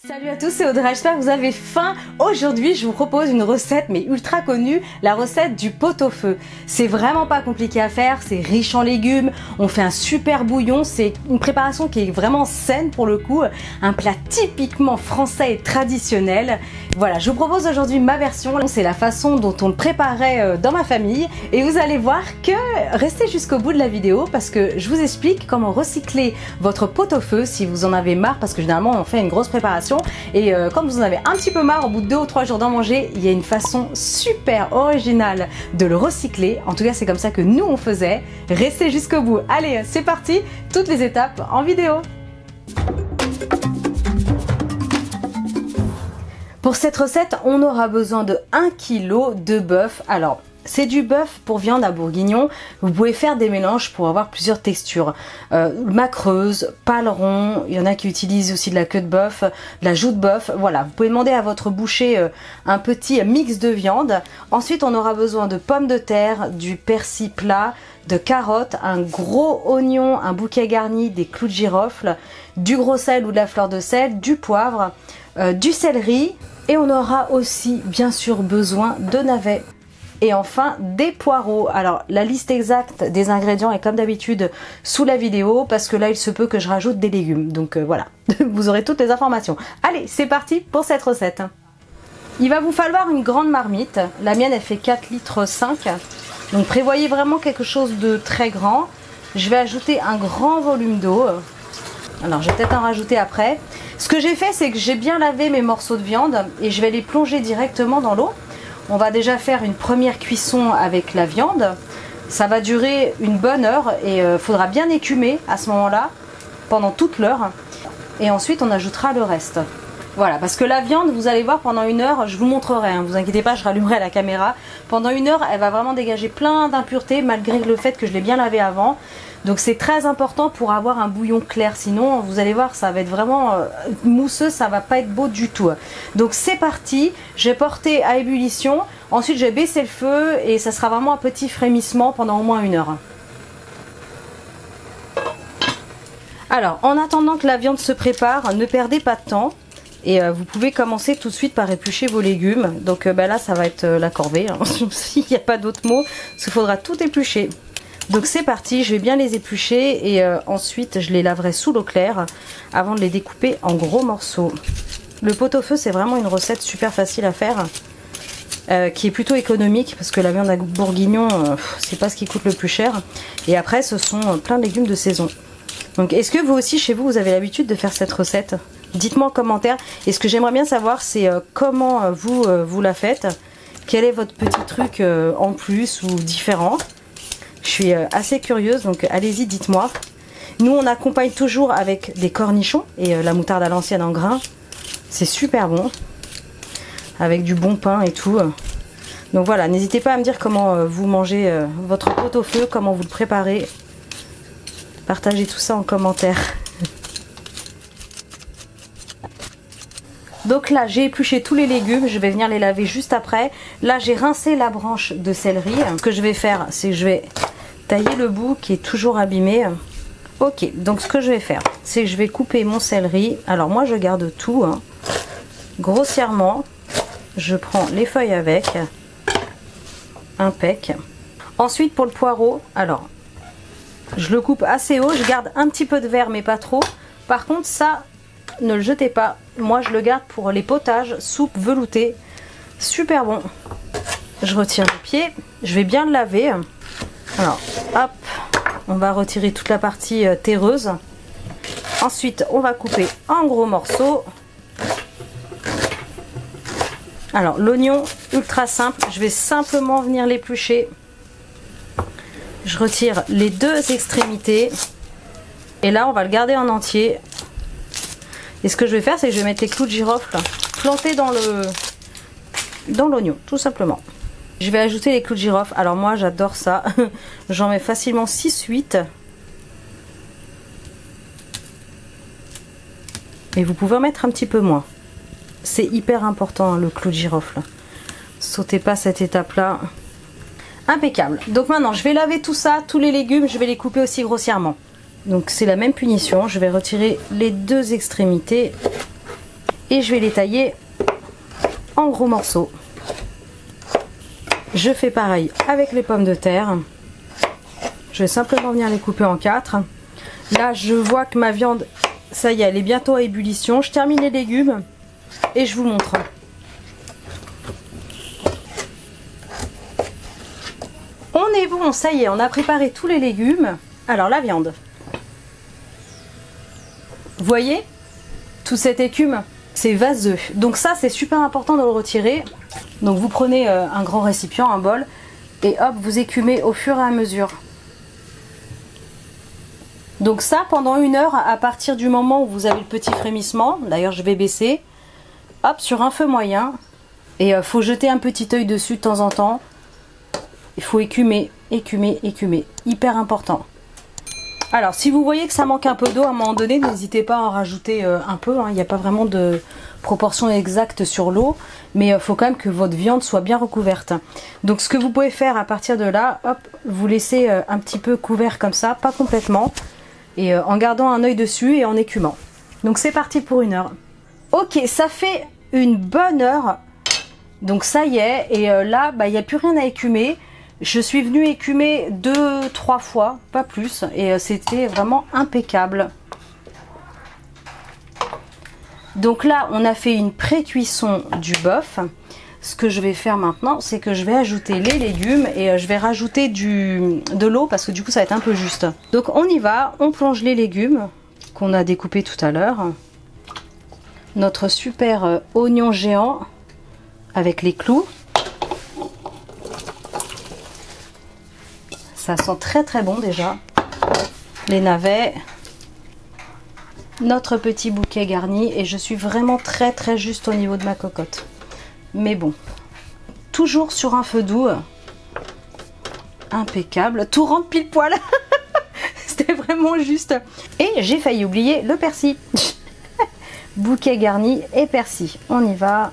Salut à tous, c'est Audrey, j'espère que vous avez faim. Aujourd'hui, je vous propose une recette mais ultra connue, la recette du pot-au-feu. C'est vraiment pas compliqué à faire, c'est riche en légumes, on fait un super bouillon, c'est une préparation qui est vraiment saine pour le coup, un plat typiquement français et traditionnel. Voilà, je vous propose aujourd'hui ma version, c'est la façon dont on le préparait dans ma famille et vous allez voir que restez jusqu'au bout de la vidéo parce que je vous explique comment recycler votre pot-au-feu si vous en avez marre parce que généralement on fait une grosse préparation. Et quand vous en avez un petit peu marre au bout de 2 ou 3 jours d'en manger, il y a une façon super originale de le recycler. En tout cas, c'est comme ça que nous on faisait. Restez jusqu'au bout. Allez, c'est parti, toutes les étapes en vidéo. Pour cette recette, on aura besoin de 1 kg de bœuf. Alors, c'est du bœuf pour viande à bourguignon. Vous pouvez faire des mélanges pour avoir plusieurs textures. Macreuse, paleron, il y en a qui utilisent aussi de la queue de bœuf, de la joue de bœuf. Voilà, vous pouvez demander à votre boucher un petit mix de viande. Ensuite, on aura besoin de pommes de terre, du persil plat, de carottes, un gros oignon, un bouquet garni, des clous de girofle, du gros sel ou de la fleur de sel, du poivre, du céleri. Et on aura aussi bien sûr besoin de navets. Et enfin des poireaux. Alors la liste exacte des ingrédients est comme d'habitude sous la vidéo parce que là il se peut que je rajoute des légumes. Donc voilà, vous aurez toutes les informations. Allez, c'est parti pour cette recette. Il va vous falloir une grande marmite. La mienne elle fait 4,5 litres. Donc prévoyez vraiment quelque chose de très grand. Je vais ajouter un grand volume d'eau. Alors je vais peut-être en rajouter après. Ce que j'ai fait c'est que j'ai bien lavé mes morceaux de viande et je vais les plonger directement dans l'eau. On va déjà faire une première cuisson avec la viande. Ça va durer une bonne heure et il faudra bien écumer à ce moment-là pendant toute l'heure. Et ensuite on ajoutera le reste. Voilà, parce que la viande, vous allez voir pendant une heure, je vous montrerai, hein, vous inquiétez pas, je rallumerai la caméra. Pendant une heure, elle va vraiment dégager plein d'impuretés malgré le fait que je l'ai bien lavé avant. Donc c'est très important pour avoir un bouillon clair, sinon vous allez voir ça va être vraiment mousseux, ça va pas être beau du tout. Donc c'est parti, je vais porter à ébullition, ensuite je vais baisser le feu et ça sera vraiment un petit frémissement pendant au moins une heure. Alors en attendant que la viande se prépare, ne perdez pas de temps. Et vous pouvez commencer tout de suite par éplucher vos légumes. Donc là ça va être la corvée, hein, s'il n'y a pas d'autre mot, parce qu'il faudra tout éplucher. Donc c'est parti, je vais bien les éplucher et ensuite je les laverai sous l'eau claire avant de les découper en gros morceaux. Le pot-au-feu c'est vraiment une recette super facile à faire, qui est plutôt économique parce que la viande à bourguignon c'est pas ce qui coûte le plus cher. Et après ce sont plein de légumes de saison. Donc est-ce que vous aussi chez vous avez l'habitude de faire cette recette? Dites-moi en commentaire. Et ce que j'aimerais bien savoir c'est comment vous la faites. Quel est votre petit truc en plus ou différent? Je suis assez curieuse, donc allez-y, dites-moi. Nous, on accompagne toujours avec des cornichons et la moutarde à l'ancienne en grains. C'est super bon. Avec du bon pain et tout. Donc voilà, n'hésitez pas à me dire comment vous mangez votre pot-au-feu, comment vous le préparez. Partagez tout ça en commentaire. Donc là, j'ai épluché tous les légumes, je vais venir les laver juste après. Là, j'ai rincé la branche de céleri. Ce que je vais faire, c'est que je vais tailler le bout qui est toujours abîmé. Ok, donc ce que je vais faire, c'est que je vais couper mon céleri. Alors moi, je garde tout, hein, grossièrement. Je prends les feuilles avec, impec. Ensuite, pour le poireau, alors, je le coupe assez haut. Je garde un petit peu de vert, mais pas trop. Par contre, ça, ne le jetez pas. Moi, je le garde pour les potages, soupe veloutée. Super bon. Je retire le pied. Je vais bien le laver. Alors, hop. On va retirer toute la partie terreuse. Ensuite, on va couper en gros morceaux. Alors, l'oignon, ultra simple. Je vais simplement venir l'éplucher. Je retire les deux extrémités. Et là, on va le garder en entier. Et ce que je vais faire, c'est que je vais mettre les clous de girofle plantés dans l'oignon, tout simplement. Je vais ajouter les clous de girofle. Alors moi, j'adore ça. J'en mets facilement 6-8. Et vous pouvez en mettre un petit peu moins. C'est hyper important, hein, le clou de girofle. Sautez pas cette étape-là. Impeccable. Donc maintenant, je vais laver tout ça, tous les légumes, je vais les couper aussi grossièrement. Donc c'est la même punition, je vais retirer les deux extrémités et je vais les tailler en gros morceaux. Je fais pareil avec les pommes de terre. Je vais simplement venir les couper en 4. Là, je vois que ma viande, ça y est, elle est bientôt à ébullition. Je termine les légumes et je vous montre. On est bon, ça y est, on a préparé tous les légumes. Alors la viande. Vous voyez, toute cette écume, c'est vaseux. Donc ça, c'est super important de le retirer. Donc vous prenez un grand récipient, un bol, et hop, vous écumez au fur et à mesure. Donc ça, pendant 1 heure, à partir du moment où vous avez le petit frémissement, d'ailleurs je vais baisser, hop, sur un feu moyen, et faut jeter un petit œil dessus de temps en temps. Il faut écumer, écumer, écumer. Hyper important. Alors, si vous voyez que ça manque un peu d'eau à un moment donné, n'hésitez pas à en rajouter un peu. Il n'y a pas vraiment de proportion exacte sur l'eau. Mais il faut quand même que votre viande soit bien recouverte. Donc, ce que vous pouvez faire à partir de là, hop, vous laissez un petit peu couvert comme ça, pas complètement. Et en gardant un œil dessus et en écumant. Donc, c'est parti pour 1 heure. Ok, ça fait une bonne heure. Donc, ça y est. Et là, il n'y a plus rien à écumer. Je suis venue écumer 2-3 fois, pas plus, et c'était vraiment impeccable. Donc là, on a fait une pré-cuisson du bœuf. Ce que je vais faire maintenant, c'est que je vais ajouter les légumes et je vais rajouter de l'eau parce que du coup, ça va être un peu juste. Donc on y va, on plonge les légumes qu'on a découpés tout à l'heure. Notre super oignon géant avec les clous. Ça sent très très bon déjà. Les navets. Notre petit bouquet garni. Et je suis vraiment très très juste au niveau de ma cocotte. Mais bon. Toujours sur un feu doux. Impeccable. Tout rentre pile poil. C'était vraiment juste. Et j'ai failli oublier le persil. Bouquet garni et persil. On y va.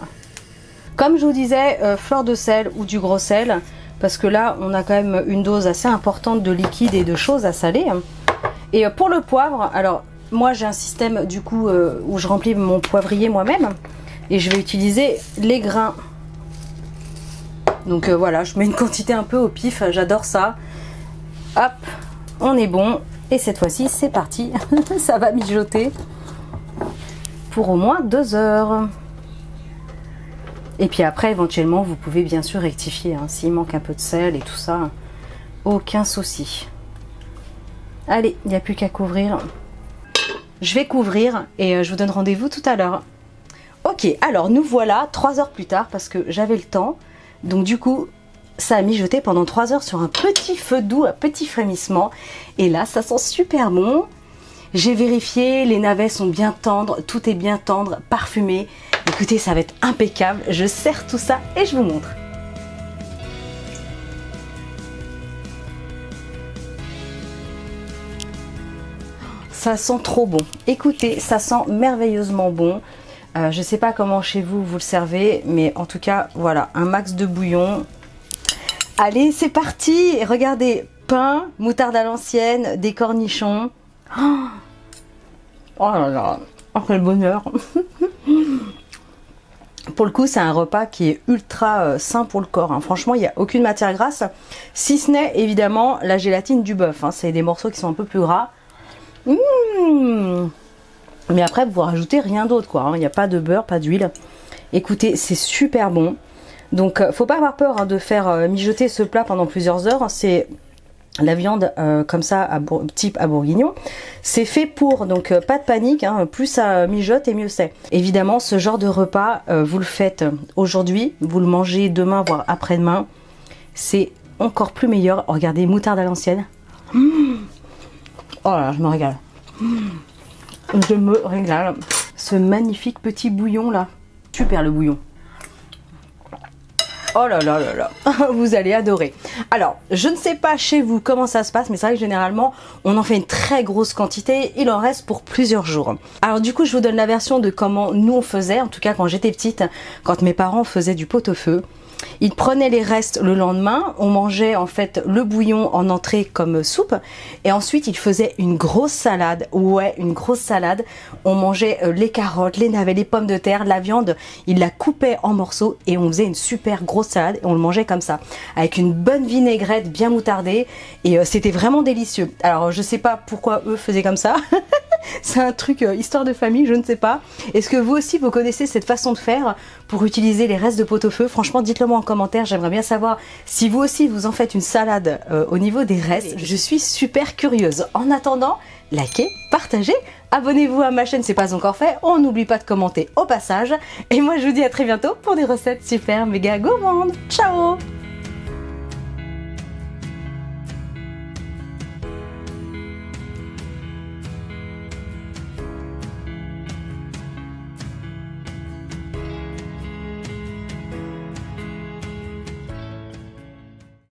Comme je vous disais, fleur de sel ou du gros sel. Parce que là, on a quand même une dose assez importante de liquide et de choses à saler. Et pour le poivre, alors moi j'ai un système du coup où je remplis mon poivrier moi-même. Et je vais utiliser les grains. Donc voilà, je mets une quantité un peu au pif, j'adore ça. Hop, on est bon. Et cette fois-ci, c'est parti. Ça va mijoter pour au moins 2 heures. Et puis après, éventuellement, vous pouvez bien sûr rectifier. Hein, s'il manque un peu de sel et tout ça, aucun souci. Allez, il n'y a plus qu'à couvrir. Je vais couvrir et je vous donne rendez-vous tout à l'heure. Ok, alors nous voilà 3 heures plus tard parce que j'avais le temps. Donc du coup, ça a mijoté pendant 3 heures sur un petit feu doux, un petit frémissement. Et là, ça sent super bon. J'ai vérifié, les navets sont bien tendres, tout est bien tendre, parfumé. Écoutez, ça va être impeccable. Je sers tout ça et je vous montre. Ça sent trop bon. Écoutez, ça sent merveilleusement bon. Je ne sais pas comment chez vous vous le servez, mais en tout cas, voilà, un max de bouillon. Allez, c'est parti. Regardez, pain, moutarde à l'ancienne, des cornichons. Oh là là, oh quel bonheur. Pour le coup, c'est un repas qui est ultra sain pour le corps. Hein. Franchement, il n'y a aucune matière grasse. Si ce n'est évidemment la gélatine du bœuf. Hein. C'est des morceaux qui sont un peu plus gras. Mais après, vous rajoutez rien d'autre, quoi. Hein. Il n'y a pas de beurre, pas d'huile. Écoutez, c'est super bon. Donc, faut pas avoir peur hein, de faire mijoter ce plat pendant plusieurs heures. C'est la viande comme ça, type à bourguignon. C'est fait pour, donc pas de panique. Hein, plus ça mijote et mieux c'est. Évidemment, ce genre de repas, vous le faites aujourd'hui. Vous le mangez demain, voire après-demain. C'est encore plus meilleur. Oh, regardez, moutarde à l'ancienne. Oh là là, je me régale. Je me régale. Ce magnifique petit bouillon là. Super le bouillon. Oh là là là là, vous allez adorer. Alors, je ne sais pas chez vous comment ça se passe, mais c'est vrai que généralement, on en fait une très grosse quantité, il en reste pour plusieurs jours. Alors du coup, je vous donne la version de comment nous on faisait, en tout cas quand j'étais petite, quand mes parents faisaient du pot-au-feu. Ils prenaient les restes le lendemain, on mangeait en fait le bouillon en entrée comme soupe et ensuite ils faisaient une grosse salade, ouais une grosse salade, on mangeait les carottes, les navets, les pommes de terre, la viande, ils la coupaient en morceaux et on faisait une super grosse salade et on le mangeait comme ça, avec une bonne vinaigrette bien moutardée et c'était vraiment délicieux. Alors je sais pas pourquoi eux faisaient comme ça, c'est un truc histoire de famille, je ne sais pas. Est-ce que vous aussi vous connaissez cette façon de faire pour utiliser les restes de pot-au-feu? Franchement dites-le moi en commentaire, j'aimerais bien savoir si vous aussi vous en faites une salade au niveau des restes, je suis super curieuse. En attendant, likez, partagez, abonnez-vous à ma chaîne si ce n'est pas encore fait, on n'oublie pas de commenter au passage et moi je vous dis à très bientôt pour des recettes super méga gourmandes. Ciao!